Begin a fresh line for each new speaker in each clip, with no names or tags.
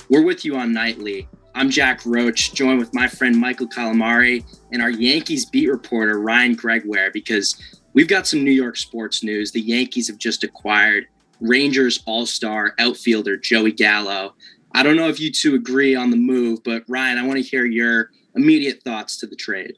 We're with you on Nightly. I'm Jack Roche, joined with my friend Michael Calamari and our Yankees beat reporter, Ryan Gregware, because we've got some New York sports news. The Yankees have just acquired Rangers all-star outfielder Joey Gallo. I don't know if you two agree on the move, but Ryan, I want to hear your immediate thoughts to the trade.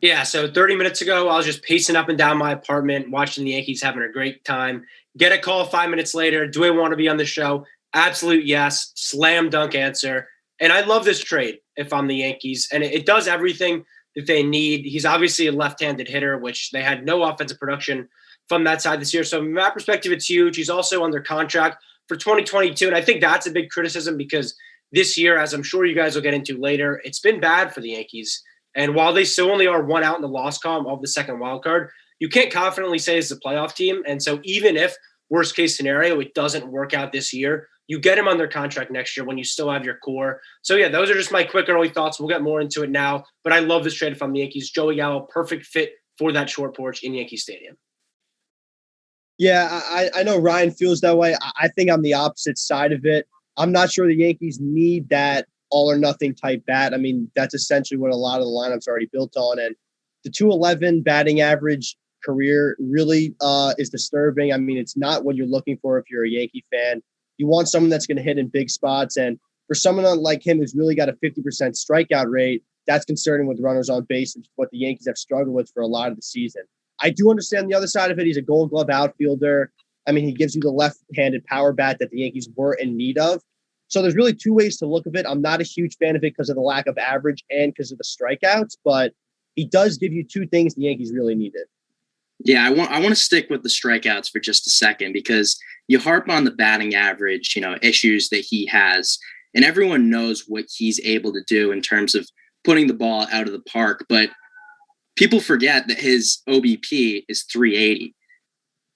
Yeah, so 30 minutes ago, I was just pacing up and down my apartment, watching the Yankees having a great time. Get a call 5 minutes later. Do I want to be on the show? Absolute yes. Slam dunk answer. And I love this trade if I'm the Yankees. And it does everything that they need. He's obviously a left-handed hitter, which they had no offensive production from that side this year. So from that perspective, it's huge. He's also under contract for 2022. And I think that's a big criticism because this year, as I'm sure you guys will get into later, it's been bad for the Yankees. And while they still only are one out in the loss column of the second wild card, you can't confidently say it's a playoff team. And so even if worst case scenario, it doesn't work out this year, you get him under contract next year when you still have your core. So yeah, those are just my quick early thoughts. We'll get more into it now, but I love this trade from the Yankees. Joey Gallo, perfect fit for that short porch in Yankee Stadium.
Yeah, I know Ryan feels that way. I think I'm the opposite side of it. I'm not sure the Yankees need that all or nothing type bat. I mean, that's essentially what a lot of the lineups are already built on. And the 211 batting average career really is disturbing. I mean, it's not what you're looking for if you're a Yankee fan. You want someone that's going to hit in big spots. And for someone like him who's really got a 50% strikeout rate, that's concerning with runners on base, which is what the Yankees have struggled with for a lot of the season. I do understand the other side of it. He's a Gold Glove outfielder. I mean, he gives you the left-handed power bat that the Yankees were in need of. So there's really two ways to look at it. I'm not a huge fan of it because of the lack of average and because of the strikeouts, but he does give you two things the Yankees really needed.
Yeah, I want to stick with the strikeouts for just a second because you harp on the batting average, issues that he has, and everyone knows what he's able to do in terms of putting the ball out of the park. But people forget that his OBP is 380.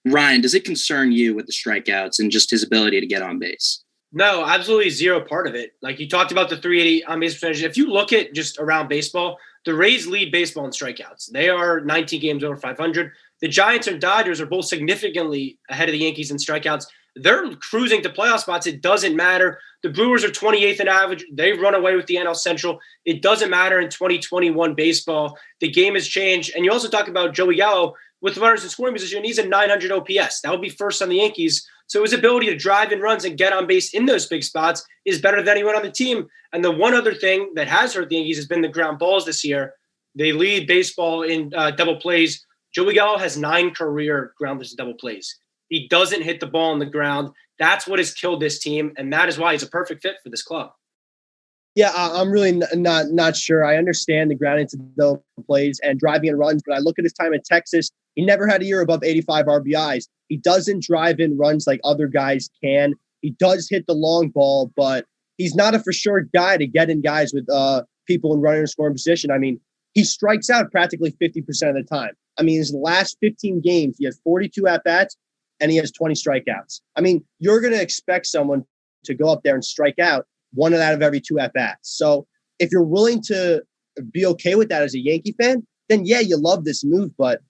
Ryan, does it concern you with the strikeouts and just his ability to get on base?
No, absolutely zero part of it. Like you talked about the 380 on base percentage. If you look at just around baseball, the Rays lead baseball in strikeouts. They are 19 games over 500. The Giants and Dodgers are both significantly ahead of the Yankees in strikeouts. They're cruising to playoff spots. It doesn't matter. The Brewers are 28th in average. They run away with the NL Central. It doesn't matter in 2021 baseball. The game has changed. And you also talk about Joey Gallo with runners in scoring position. He's a 900 OPS. That would be first on the Yankees. So his ability to drive in runs and get on base in those big spots is better than anyone on the team. And the one other thing that has hurt the Yankees has been the ground balls this year. They lead baseball in double plays. Joey Gallo has 9 career grounders and double plays. He doesn't hit the ball on the ground. That's what has killed this team, and that is why he's a perfect fit for this club.
Yeah, I'm really not sure. I understand the ground into double plays and driving in runs, but I look at his time in Texas. He never had a year above 85 RBIs. He doesn't drive in runs like other guys can. He does hit the long ball, but he's not a for sure guy to get in guys with people in running and scoring position. I mean, he strikes out practically 50% of the time. I mean, his last 15 games, he has 42 at-bats and he has 20 strikeouts. I mean, you're going to expect someone to go up there and strike out one out of every 2 at-bats. So if you're willing to be okay with that as a Yankee fan, then yeah, you love this move. But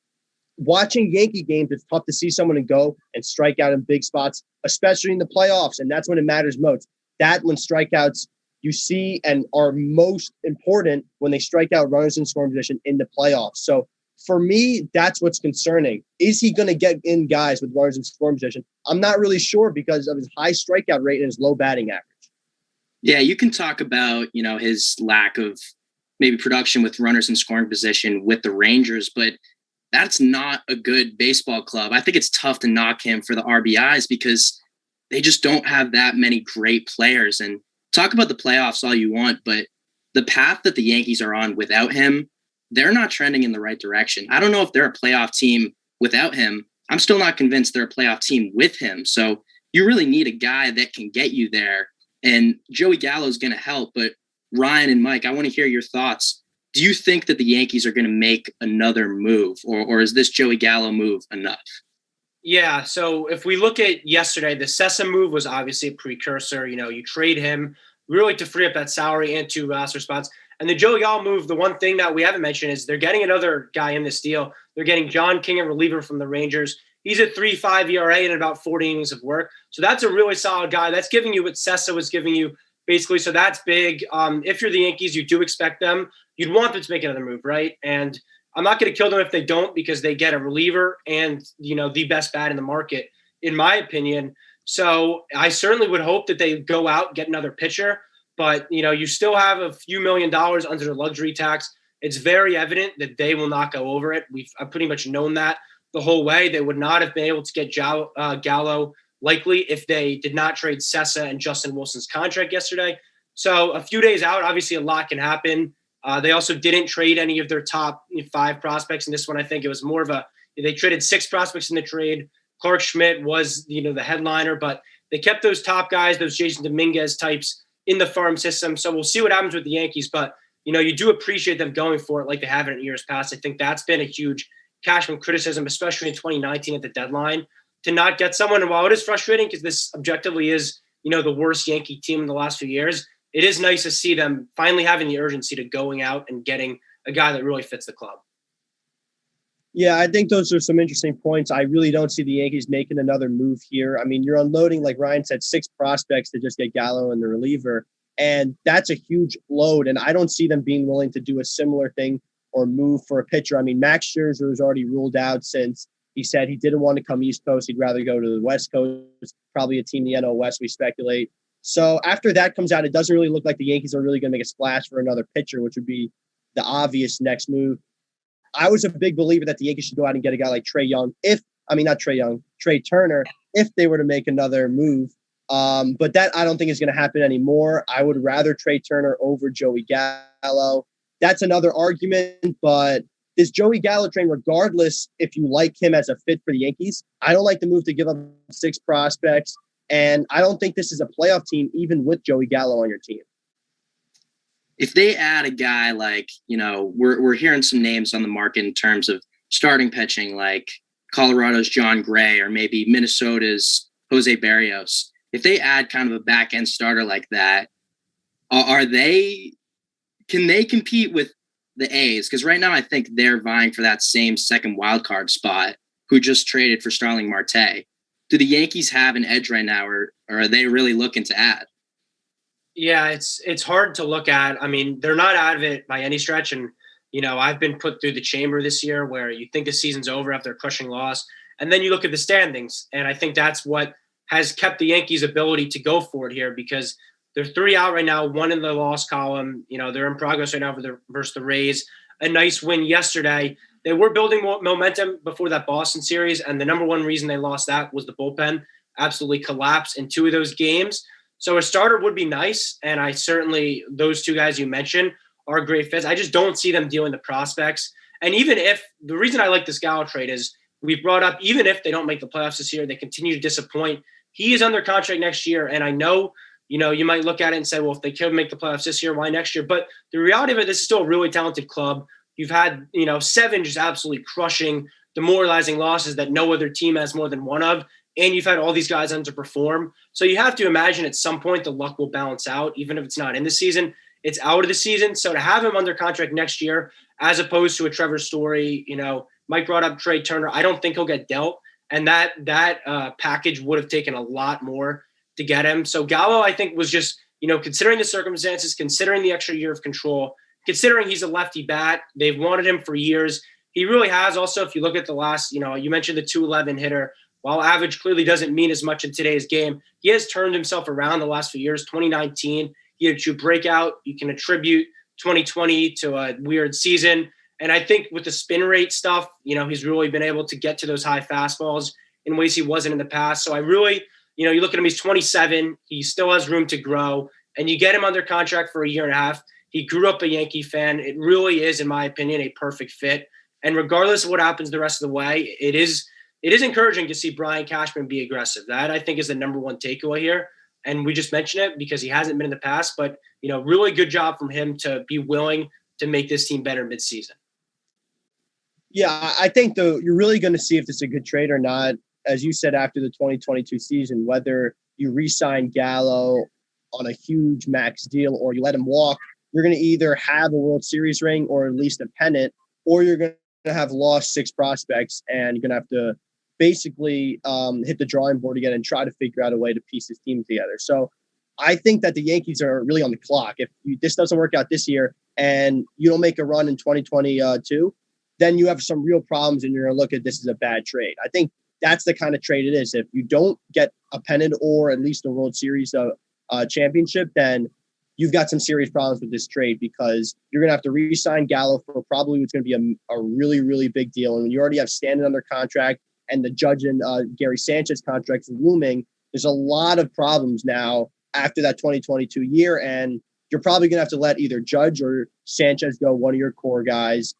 watching Yankee games, it's tough to see someone to go and strike out in big spots, especially in the playoffs. And that's when it matters most. That when strikeouts you see and are most important when they strike out runners in scoring position in the playoffs. So for me, that's what's concerning. Is he going to get in guys with runners in scoring position? I'm not really sure because of his high strikeout rate and his low batting average.
Yeah, you can talk about, his lack of maybe production with runners in scoring position with the Rangers, but that's not a good baseball club. I think it's tough to knock him for the RBIs because they just don't have that many great players. And talk about the playoffs all you want, but the path that the Yankees are on without him, they're not trending in the right direction. I don't know if they're a playoff team without him. I'm still not convinced they're a playoff team with him. So you really need a guy that can get you there. And Joey Gallo is going to help. But Ryan and Mike, I want to hear your thoughts. Do you think that the Yankees are going to make another move, or is this Joey Gallo move enough?
Yeah, so if we look at yesterday, the Sessa move was obviously a precursor. You trade him really to free up that salary and 2 roster spots. And the Joey Gallo move, the one thing that we haven't mentioned is they're getting another guy in this deal. They're getting John King, a reliever from the Rangers. He's a 3.5 ERA and about 40 innings of work. So that's a really solid guy. That's giving you what Sessa was giving you basically. So that's big. If you're the Yankees, you do expect them. You'd want them to make another move, right? And I'm not going to kill them if they don't, because they get a reliever and, the best bat in the market, in my opinion. So I certainly would hope that they go out and get another pitcher. But, you still have a few $1 million under the luxury tax. It's very evident that they will not go over it. I've pretty much known that the whole way. They would not have been able to get Gallo likely if they did not trade Sessa and Justin Wilson's contract yesterday. So a few days out, obviously a lot can happen. They also didn't trade any of their top 5 prospects in this one. I think it was more of they traded 6 prospects in the trade. Clark Schmidt was, the headliner, but they kept those top guys, those Jason Dominguez types, in the farm system. So we'll see what happens with the Yankees, but you do appreciate them going for it like they have in years past. I think that's been a huge Cashman criticism, especially in 2019 at the deadline, to not get someone. And while it is frustrating because this objectively is, the worst Yankee team in the last few years, it is nice to see them finally having the urgency to going out and getting a guy that really fits the club.
Yeah, I think those are some interesting points. I really don't see the Yankees making another move here. I mean, you're unloading, like Ryan said, 6 prospects to just get Gallo and the reliever, and that's a huge load. And I don't see them being willing to do a similar thing or move for a pitcher. I mean, Max Scherzer was already ruled out since he said he didn't want to come East Coast. He'd rather go to the West Coast, probably a team in the NL West, we speculate. So after that comes out, it doesn't really look like the Yankees are really going to make a splash for another pitcher, which would be the obvious next move. I was a big believer that the Yankees should go out and get a guy like Trey Turner, if they were to make another move. But that I don't think is going to happen anymore. I would rather Trey Turner over Joey Gallo. That's another argument, but this Joey Gallo train, regardless if you like him as a fit for the Yankees, I don't like the move to give up 6 prospects. And I don't think this is a playoff team, even with Joey Gallo on your team.
If they add a guy like, we're hearing some names on the market in terms of starting pitching, like Colorado's John Gray or maybe Minnesota's Jose Barrios. If they add kind of a back end starter like that, can they compete with the A's? Because right now I think they're vying for that same second wild card spot, who just traded for Starling Marte. Do the Yankees have an edge right now, or are they really looking to add?
Yeah, it's hard to look at. I mean, they're not out of it by any stretch. And, I've been put through the chamber this year where you think the season's over after a crushing loss. And then you look at the standings. And I think that's what has kept the Yankees' ability to go for it here, because they're 3 out right now, 1 in the loss column. They're in progress right now versus the Rays. A nice win yesterday. They were building momentum before that Boston series. And the number one reason they lost that was the bullpen absolutely collapsed in 2 of those games. So a starter would be nice, and those 2 guys you mentioned are great fits. I just don't see them dealing the prospects. And even if the reason I like this Gallo trade is we've brought up, even if they don't make the playoffs this year, they continue to disappoint. He is under contract next year, and I know, you might look at it and say, well, if they could make the playoffs this year, why next year? But the reality of it, this is still a really talented club. You've had, 7 just absolutely crushing, demoralizing losses that no other team has more than 1 of. And you've had all these guys underperform. So you have to imagine at some point the luck will balance out, even if it's not in the season, it's out of the season. So to have him under contract next year, as opposed to a Trevor Story, Mike brought up Trey Turner. I don't think he'll get dealt. And that package would have taken a lot more to get him. So Gallo, I think, was just, considering the circumstances, considering the extra year of control, considering he's a lefty bat, they've wanted him for years. He really has. Also, if you look at the last, you mentioned the 211 hitter. While average clearly doesn't mean as much in today's game, he has turned himself around the last few years. 2019, he had a true breakout. You can attribute 2020 to a weird season. And I think with the spin rate stuff, he's really been able to get to those high fastballs in ways he wasn't in the past. So I really, you look at him, he's 27. He still has room to grow. And you get him under contract for a year and a half. He grew up a Yankee fan. It really is, in my opinion, a perfect fit. And regardless of what happens the rest of the way, it is encouraging to see Brian Cashman be aggressive. That, I think, is the number one takeaway here. And we just mentioned it because he hasn't been in the past, but, really good job from him to be willing to make this team better midseason.
Yeah, I think, though, you're really going to see if this is a good trade or not, as you said, after the 2022 season, whether you re-sign Gallo on a huge max deal or you let him walk, you're going to either have a World Series ring or at least a pennant, or you're going to have lost 6 prospects and you're going to have to basically hit the drawing board again and try to figure out a way to piece his team together. So I think that the Yankees are really on the clock. If this doesn't work out this year and you don't make a run in 2022, then you have some real problems and you're going to look at this as a bad trade. I think that's the kind of trade it is. If you don't get a pennant or at least a World Series championship, then you've got some serious problems with this trade because you're going to have to re-sign Gallo for probably what's going to be a really, really big deal. And when you already have Stanton under contract and the Judge and Gary Sanchez contracts looming, there's a lot of problems now after that 2022 year. And you're probably going to have to let either Judge or Sanchez go, one of your core guys,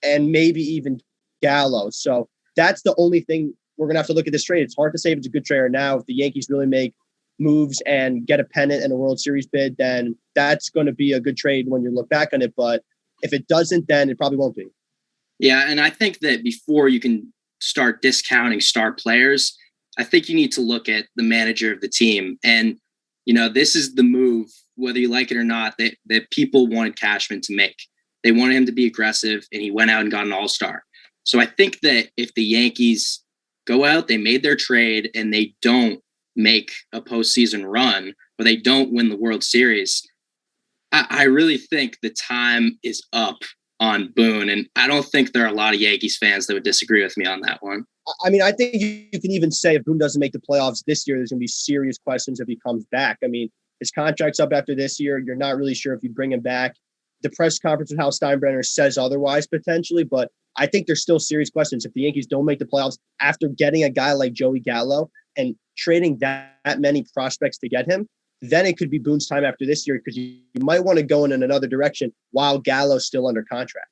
and maybe even Gallo. So that's the only thing we're going to have to look at this trade. It's hard to say if it's a good trade or now. If the Yankees really make moves and get a pennant and a World Series bid, then that's going to be a good trade when you look back on it. But if it doesn't, then it probably won't be.
Yeah, and I think that before you can start discounting star players, I think you need to look at the manager of the team. And, this is the move, whether you like it or not, that people wanted Cashman to make. They wanted him to be aggressive, and he went out and got an all-star. So I think that if the Yankees go out, they made their trade, and they don't make a postseason run, or they don't win the World Series, I really think the time is up on Boone. And I don't think there are a lot of Yankees fans that would disagree with me on that one.
I mean, I think you can even say if Boone doesn't make the playoffs this year, there's going to be serious questions if he comes back. I mean, his contract's up after this year. You're not really sure if you bring him back. The press conference with Hal Steinbrenner says otherwise potentially, but I think there's still serious questions. If the Yankees don't make the playoffs after getting a guy like Joey Gallo and trading that many prospects to get him, then it could be Boone's time after this year because you might want to go in another direction while Gallo's still under contract.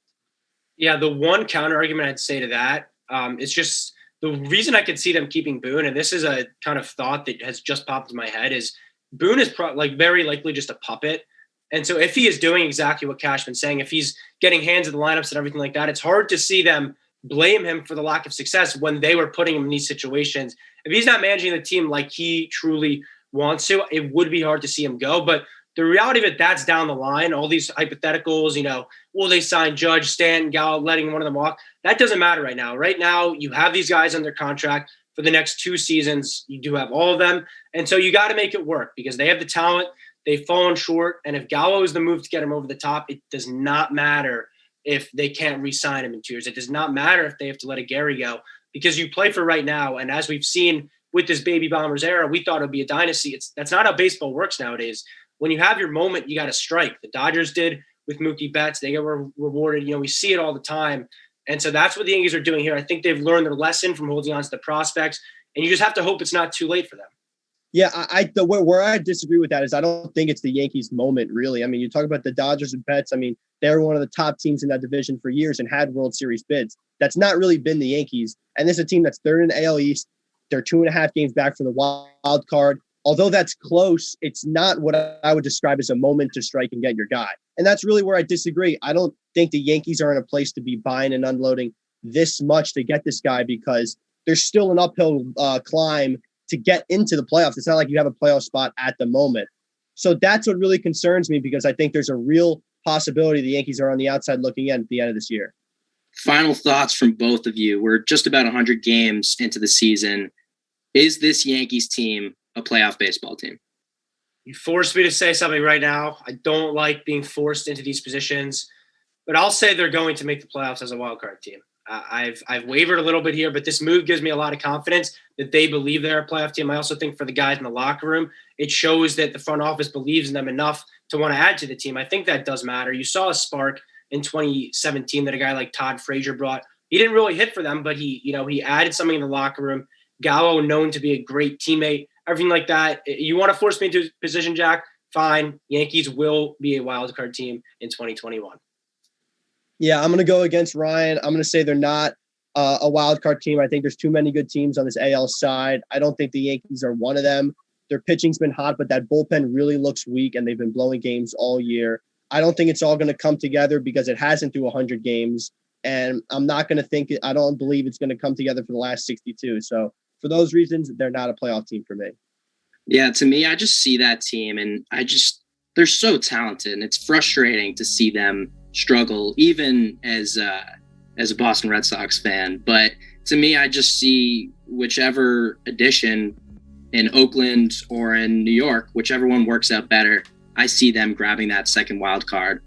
Yeah, the one counter argument I'd say to that is just the reason I could see them keeping Boone, and this is a kind of thought that has just popped in my head, is Boone is very likely just a puppet. And so if he is doing exactly what Cashman's saying, if he's getting hands in the lineups and everything like that, it's hard to see them blame him for the lack of success when they were putting him in these situations. If he's not managing the team like he truly wants to, it would be hard to see him go. But the reality of it, that's down the line. All these hypotheticals, will they sign Judge, Stanton, Gallo, letting one of them walk? That doesn't matter right now. Right now, you have these guys under contract for the next 2 seasons. You do have all of them. And so you got to make it work because they have the talent. They've fallen short. And if Gallo is the move to get him over the top, it does not matter if they can't re-sign him in 2 years. It does not matter if they have to let a Gary go because you play for right now. And as we've seen with this Baby Bombers era, we thought it would be a dynasty. That's not how baseball works nowadays. When you have your moment, you got to strike. The Dodgers did with Mookie Betts. They get rewarded. We see it all the time. And so that's what the Yankees are doing here. I think they've learned their lesson from holding on to the prospects, and you just have to hope it's not too late for them.
Yeah, where I disagree with that is I don't think it's the Yankees' moment, really. I mean, you talk about the Dodgers and Betts. I mean, they were one of the top teams in that division for years and had World Series bids. That's not really been the Yankees. And this is a team that's third in the AL East. They're 2.5 games back from the wild card. Although that's close, it's not what I would describe as a moment to strike and get your guy. And that's really where I disagree. I don't think the Yankees are in a place to be buying and unloading this much to get this guy because there's still an uphill climb to get into the playoffs. It's not like you have a playoff spot at the moment. So that's what really concerns me because I think there's a real possibility the Yankees are on the outside looking in at the end of this year.
Final thoughts from both of you. We're just about 100 games into the season. Is this Yankees team a playoff baseball team?
You forced me to say something right now. I don't like being forced into these positions, but I'll say they're going to make the playoffs as a wild card team. I've wavered a little bit here, but this move gives me a lot of confidence that they believe they're a playoff team. I also think for the guys in the locker room, it shows that the front office believes in them enough to want to add to the team. I think that does matter. You saw a spark in 2017 that a guy like Todd Frazier brought. He didn't really hit for them, but he added something in the locker room. Gallo, known to be a great teammate, everything like that. You want to force me into a position, Jack? Fine. Yankees will be a wild card team in 2021.
Yeah, I'm going to go against Ryan. I'm going to say they're not a wild card team. I think there's too many good teams on this AL side. I don't think the Yankees are one of them. Their pitching's been hot, but that bullpen really looks weak, and they've been blowing games all year. I don't think it's all going to come together because it hasn't through 100 games, and I don't believe it's going to come together for the last 62. So for those reasons, they're not a playoff team for me.
Yeah, to me, I just see that team, and they're so talented, and it's frustrating to see them struggle, even as a Boston Red Sox fan. But to me, I just see whichever addition in Oakland or in New York, whichever one works out better, I see them grabbing that second wild card.